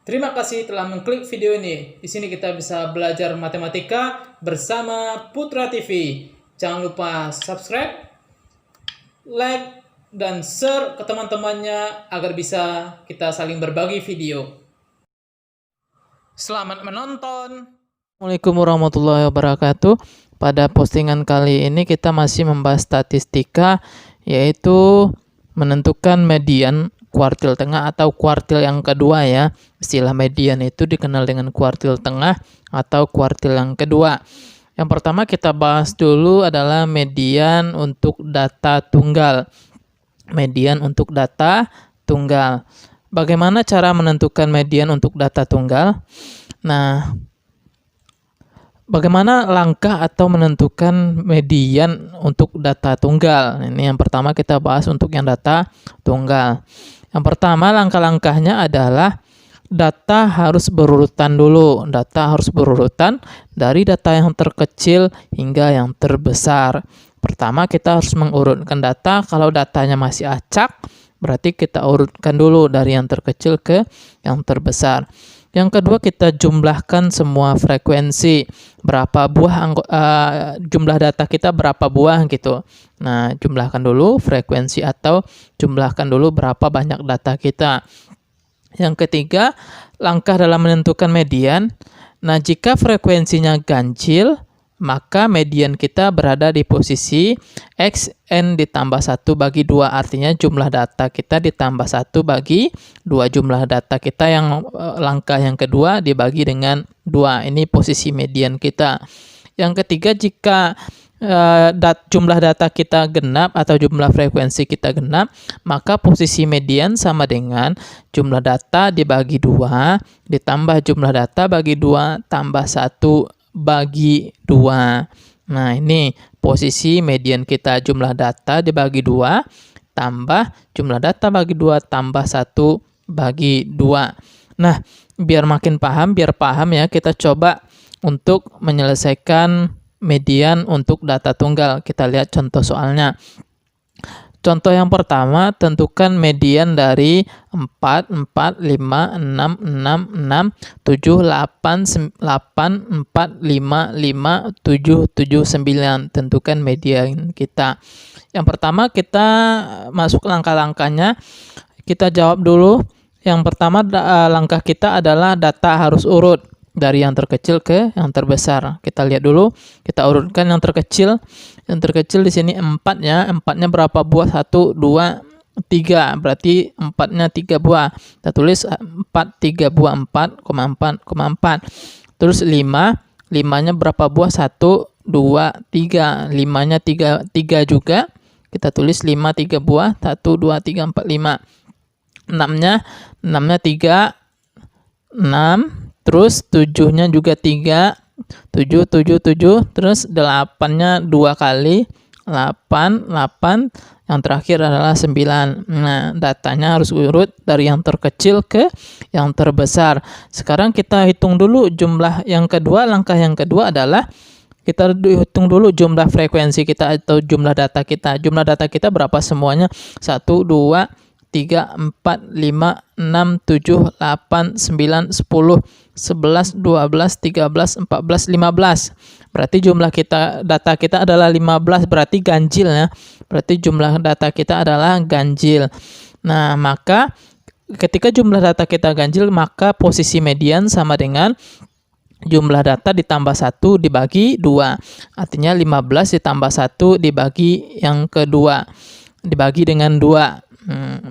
Terima kasih telah mengklik video ini. Di sini kita bisa belajar matematika bersama Putra TV. Jangan lupa subscribe, like, dan share ke teman-temannya agar bisa kita saling berbagi video. Selamat menonton. Assalamualaikum warahmatullahi wabarakatuh. Pada postingan kali ini kita masih membahas statistika, yaitu menentukan median kuartil tengah atau kuartil yang kedua ya. Istilah median itu dikenal dengan kuartil tengah atau kuartil yang kedua. Yang pertama kita bahas dulu adalah median untuk data tunggal. Median untuk data tunggal. Bagaimana cara menentukan median untuk data tunggal? Nah, bagaimana langkah atau menentukan median untuk data tunggal? Ini yang pertama kita bahas untuk yang data tunggal. Yang pertama langkah-langkahnya adalah data harus berurutan dulu. Data harus berurutan dari data yang terkecil hingga yang terbesar. Pertama kita harus mengurutkan data. Kalau datanya masih acak, berarti kita urutkan dulu dari yang terkecil ke yang terbesar. Yang kedua kita jumlahkan semua frekuensi, berapa buah jumlah data kita berapa buah gitu. Nah, jumlahkan dulu frekuensi atau jumlahkan dulu berapa banyak data kita. Yang ketiga, langkah dalam menentukan median. Nah, jika frekuensinya ganjil, maka median kita berada di posisi XN ditambah 1 bagi 2. Artinya jumlah data kita ditambah 1 bagi 2. Jumlah data kita yang langkah yang kedua dibagi dengan 2. Ini posisi median kita. Yang ketiga, jika jumlah data kita genap atau jumlah frekuensi kita genap, maka posisi median sama dengan jumlah data dibagi 2 ditambah jumlah data bagi 2 tambah 1 bagi 2. Nah, ini posisi median kita, jumlah data dibagi 2 tambah jumlah data bagi 2 tambah 1 bagi 2. Nah, biar paham ya, kita coba untuk menyelesaikan median untuk data tunggal. Kita lihat contoh soalnya. Contoh yang pertama, tentukan median dari 4, 4, 5, 6, 6, 6, 7, 8, 8, 4, 5, 5, 7, 7, 9. Tentukan median kita. Yang pertama kita masuk langkah-langkahnya. Kita jawab dulu. Yang pertama langkah kita adalah data harus urut dari yang terkecil ke yang terbesar. Kita lihat dulu, kita urutkan yang terkecil. Yang terkecil di sini 4 ya. 4-nya berapa buah? 1, 2, 3. Berarti 4-nya 3 buah. Kita tulis 4, 3 buah, 4,4,4. Terus 5, 5-nya berapa buah? 1, 2, 3. 5-nya 3 juga. Kita tulis 5, 3 buah. 1, 2, 3, 4, 5. 6-nya 3, 6. Terus 7-nya juga 3, 7, 7, 7. Terus 8-nya 2 kali, 8, 8. Yang terakhir adalah 9. Nah, datanya harus urut dari yang terkecil ke yang terbesar. Sekarang kita hitung dulu jumlah yang kedua. Langkah yang kedua adalah kita hitung dulu jumlah frekuensi kita atau jumlah data kita. Jumlah data kita berapa semuanya? 1, 2, 3, 4, 5, 6, 7, 8, 9, 10, 11, 12, 13, 14, 15. Berarti jumlah data kita adalah 15, berarti ganjil ya. Berarti jumlah data kita adalah ganjil. Nah, maka ketika jumlah data kita ganjil, maka posisi median sama dengan jumlah data ditambah 1 dibagi 2. Artinya 15 ditambah 1 dibagi yang kedua. Dibagi dengan 2.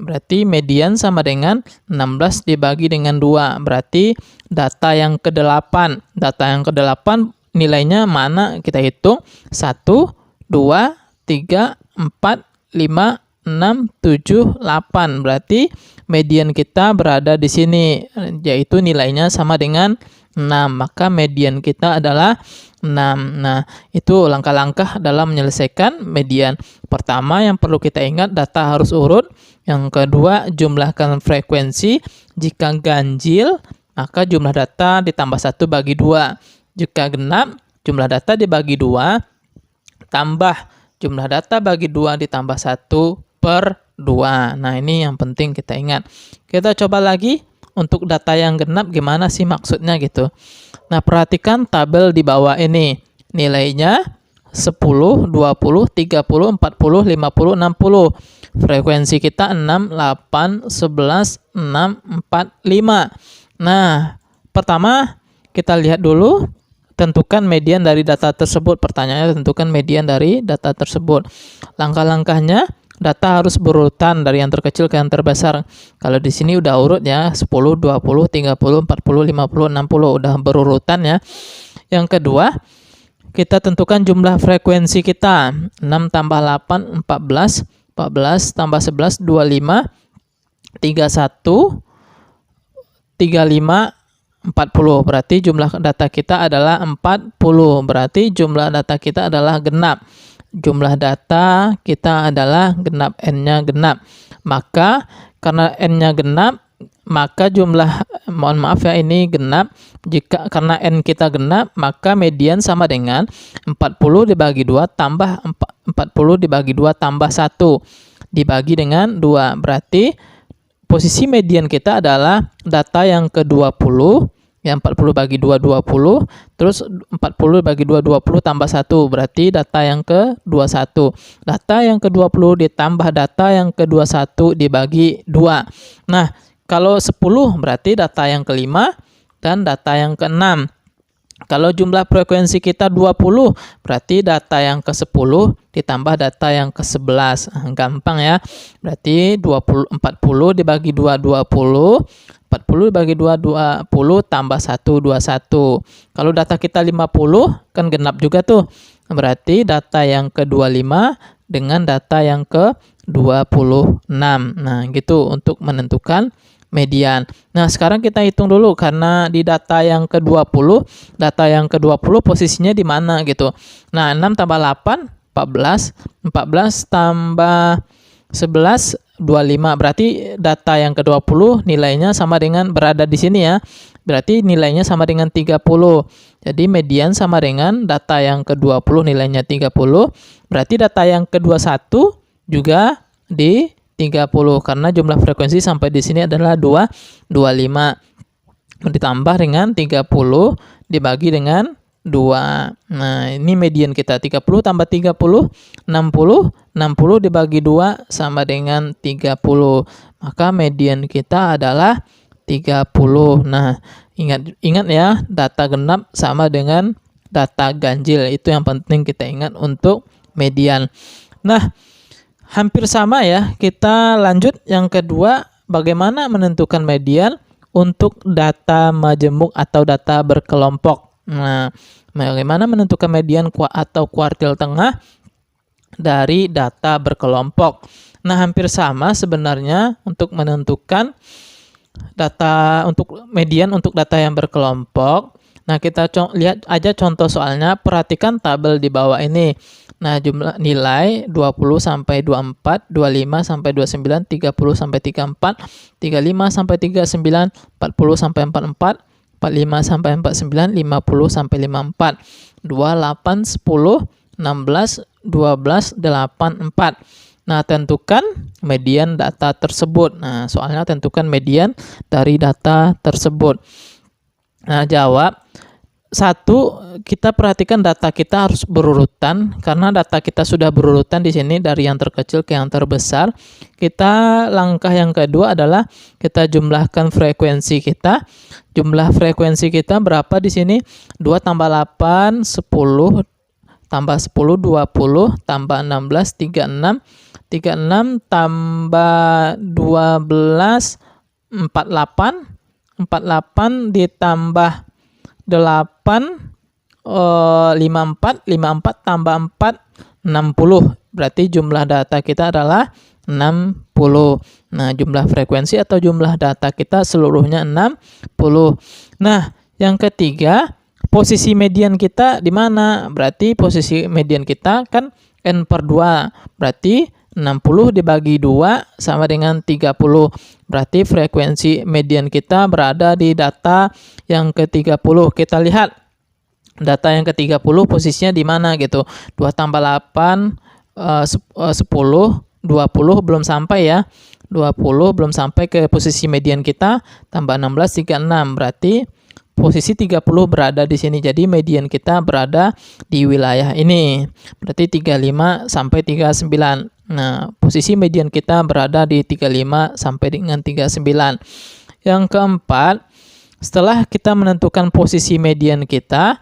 Berarti median sama dengan 16 dibagi dengan 2. Berarti data yang ke-8. Data yang ke-8 nilainya mana? Kita hitung. 1, 2, 3, 4, 5, 6, 7, 8. Berarti median kita berada di sini, yaitu nilainya sama dengan 6. Maka median kita adalah 6. Nah, itu langkah-langkah dalam menyelesaikan median. Pertama yang perlu kita ingat, data harus urut. Yang kedua, jumlahkan frekuensi. Jika ganjil, maka jumlah data ditambah 1 bagi 2. Jika genap, jumlah data dibagi 2, tambah jumlah data bagi 2 ditambah 1 per 2. Nah, ini yang penting kita ingat. Kita coba lagi untuk data yang genap gimana sih maksudnya gitu. Nah, perhatikan tabel di bawah ini. Nilainya 10, 20, 30, 40, 50, 60. Frekuensi kita 6, 8, 11, 6, 4, 5. Nah, pertama kita lihat dulu, tentukan median dari data tersebut. Pertanyaannya, tentukan median dari data tersebut. Langkah-langkahnya, data harus berurutan dari yang terkecil ke yang terbesar. Kalau di sini udah urut ya, 10, 20, 30, 40, 50, 60 udah berurutan ya. Yang kedua, kita tentukan jumlah frekuensi kita. 6 tambah 8, 14, 14 tambah 11, 25, 31, 35, 40. Berarti jumlah data kita adalah 40. Berarti jumlah data kita adalah genap. Jumlah data kita adalah genap, N-nya genap. Maka karena N-nya genap, maka jumlah, mohon maaf ya, ini genap. Karena N kita genap, maka median sama dengan 40 dibagi 2 tambah 40 dibagi 2 tambah 1 dibagi dengan 2. Berarti posisi median kita adalah data yang ke-20, yang 40 bagi 2, 20, terus 40 bagi 2, 20 tambah 1, berarti data yang ke-21. Data yang ke-20 ditambah data yang ke-21 dibagi 2. Nah, kalau 10 berarti data yang ke-5 dan data yang ke-6. Kalau jumlah frekuensi kita 20, berarti data yang ke-10 ditambah data yang ke-11. Gampang ya. Berarti 40 dibagi 2, 20. 40 dibagi 2, 20 tambah 1, 21. Kalau data kita 50, kan genap juga tuh. Berarti data yang ke-25 dengan data yang ke-26. Nah, gitu untuk menentukan median. Nah, sekarang kita hitung dulu karena di data yang ke-20, posisinya di mana gitu. Nah, 6 tambah 8, 14. 14 tambah 11, 25. Berarti data yang ke-20 nilainya sama dengan, berada di sini ya. Berarti nilainya sama dengan 30. Jadi median sama dengan data yang ke-20 nilainya 30. Berarti data yang ke-21 juga di 30 karena jumlah frekuensi sampai di sini adalah 25 ditambah dengan 30 dibagi dengan 2. Nah, ini median kita 30 tambah 30, 60. 60 dibagi 2 sama dengan 30. Maka median kita adalah 30. Nah, ingat ya, data genap sama dengan data ganjil. Itu yang penting kita ingat untuk median. Nah, hampir sama ya. Kita lanjut yang kedua, bagaimana menentukan median untuk data majemuk atau data berkelompok. Nah, bagaimana menentukan median atau kuartil tengah dari data berkelompok. Nah, hampir sama sebenarnya untuk menentukan data untuk median untuk data yang berkelompok. Nah, kita lihat aja contoh soalnya. Perhatikan tabel di bawah ini. Nah, jumlah nilai 20 sampai 24, 25 sampai 29, 30 sampai 34, 35 sampai 39, 40 sampai 44, 45 sampai 49, 50 sampai 54, 28, 10, 16, 12, 8, 4. Nah, tentukan median data tersebut. Nah, soalnya tentukan median dari data tersebut. Nah, jawab. 1, kita perhatikan data kita harus berurutan. Karena data kita sudah berurutan di sini dari yang terkecil ke yang terbesar. Langkah yang kedua adalah kita jumlahkan frekuensi kita. Jumlah frekuensi kita berapa di sini? 2 tambah 8, 10, tambah 10, 20, tambah 16, 36, 36 tambah 12, 48, 48 ditambah 8, 54, 54 tambah 4, 60. Berarti jumlah data kita adalah 60. Nah, jumlah frekuensi atau jumlah data kita seluruhnya 60. Nah, yang ketiga, posisi median kita di mana? Berarti posisi median kita kan N/2. Berarti 60 dibagi 2 sama dengan 30. Berarti frekuensi median kita berada di data yang ke-30. Kita lihat data yang ke-30 posisinya di mana gitu. 2 tambah 8, 10, 20 belum sampai ya. 20, belum sampai ke posisi median kita, tambah 16, 36. Berarti posisi 30 berada di sini. Jadi median kita berada di wilayah ini. Berarti 35 sampai 39. Nah, posisi median kita berada di 35 sampai dengan 39. Yang keempat, setelah kita menentukan posisi median kita,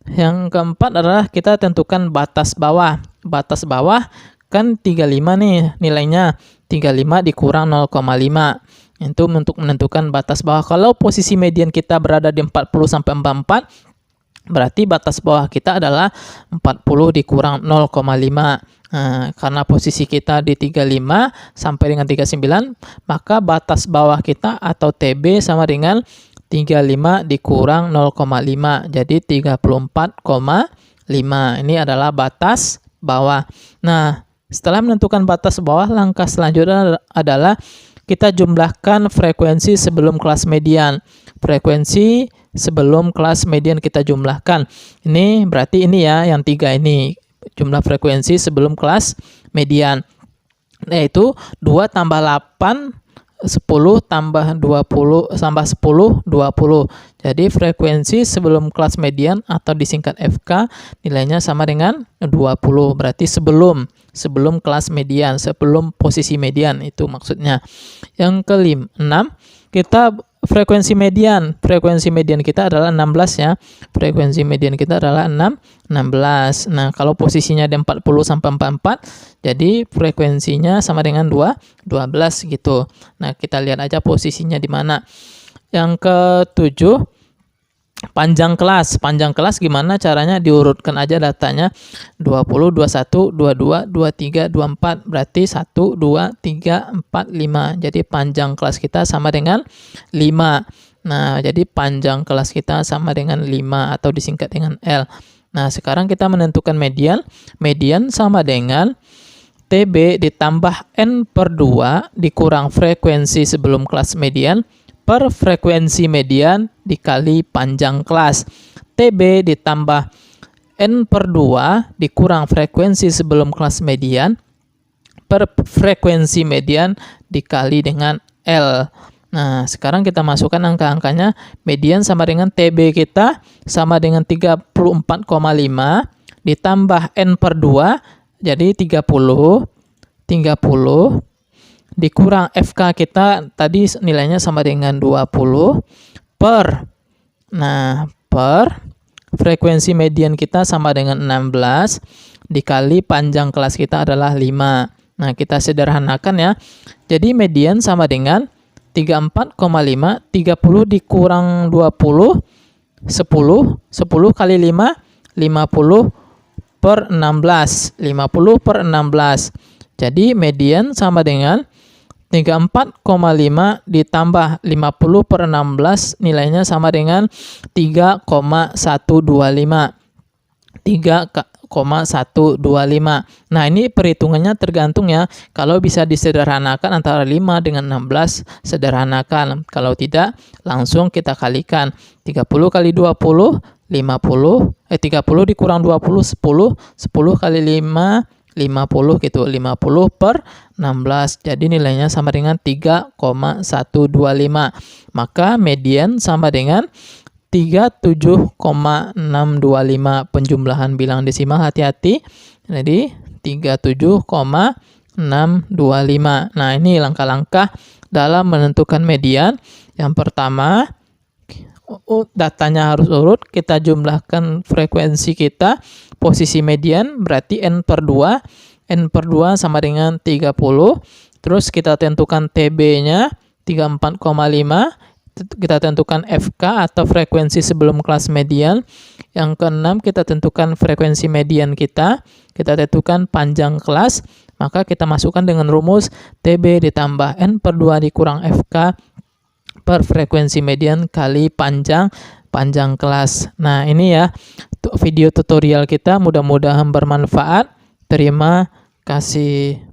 yang keempat adalah kita tentukan batas bawah. Batas bawah kan 35 nih nilainya. 35 dikurang 0,5. Itu untuk menentukan batas bawah. Kalau posisi median kita berada di 40 sampai 44, berarti batas bawah kita adalah 40 dikurang 0,5. Nah, karena posisi kita di 35 sampai dengan 39, maka batas bawah kita atau TB sama dengan 35 dikurang 0,5. Jadi 34,5. Ini adalah batas bawah. Nah, setelah menentukan batas bawah, langkah selanjutnya adalah kita jumlahkan frekuensi sebelum kelas median. Frekuensi sebelum kelas median kita jumlahkan. Ini berarti ini ya, yang 3 ini. Jumlah frekuensi sebelum kelas median. Yaitu 2 tambah 8, 10 tambah 20, tambah 10, 20. Jadi frekuensi sebelum kelas median atau disingkat FK nilainya sama dengan 20. Berarti sebelum kelas median, sebelum posisi median itu maksudnya. Yang ke-6, kita frekuensi median. Frekuensi median kita adalah 16 ya. Frekuensi median kita adalah 16. Nah, kalau posisinya di 40 sampai 44, jadi frekuensinya sama dengan 12 gitu. Nah, kita lihat aja posisinya di mana. Yang ke-7, panjang kelas. Panjang kelas gimana caranya? Diurutkan aja datanya. 20, 21, 22, 23, 24. Berarti 1, 2, 3, 4, 5. Jadi panjang kelas kita sama dengan 5. Nah, jadi panjang kelas kita sama dengan 5 atau disingkat dengan L. Nah, sekarang kita menentukan median. Median sama dengan TB ditambah N/2 dikurang frekuensi sebelum kelas median per frekuensi median dikali panjang kelas. TB ditambah N/2 dikurang frekuensi sebelum kelas median per frekuensi median dikali dengan L. Nah, sekarang kita masukkan angka-angkanya. Median sama dengan TB kita sama dengan 34,5 ditambah N/2 jadi 30 dikurang FK kita tadi nilainya sama dengan 20 per frekuensi median kita sama dengan 16 dikali panjang kelas kita adalah 5. Nah, kita sederhanakan ya. Jadi median sama dengan 34,5, 30 dikurang 20, 10 kali 5, 50 per 16. 50 per 16. Jadi median sama dengan 34,5 ditambah 50 per 16 nilainya sama dengan 3,125. 3,125. Nah, ini perhitungannya tergantung ya. Kalau bisa disederhanakan antara 5 dengan 16, sederhanakan. Kalau tidak, langsung kita kalikan. 30 kali 20, 50. 30 dikurang 20, 10. 10 kali 5, 50 gitu. 50 per 16. Jadi nilainya sama dengan 3,125. Maka median sama dengan 37,625. Penjumlahan bilang desimal, hati-hati. Jadi 37,625. Nah, ini langkah-langkah dalam menentukan median. Yang pertama, datanya harus urut. Kita jumlahkan frekuensi kita. Posisi median berarti N/2. N/2 sama dengan 30. Terus kita tentukan TB-nya 34,5. Kita tentukan FK atau frekuensi sebelum kelas median. Yang keenam, kita tentukan frekuensi median kita. Kita tentukan panjang kelas. Maka kita masukkan dengan rumus TB ditambah N/2 dikurang FK per frekuensi median kali panjang kelas. Nah, ini ya video tutorial kita, mudah-mudahan bermanfaat. Terima kasih.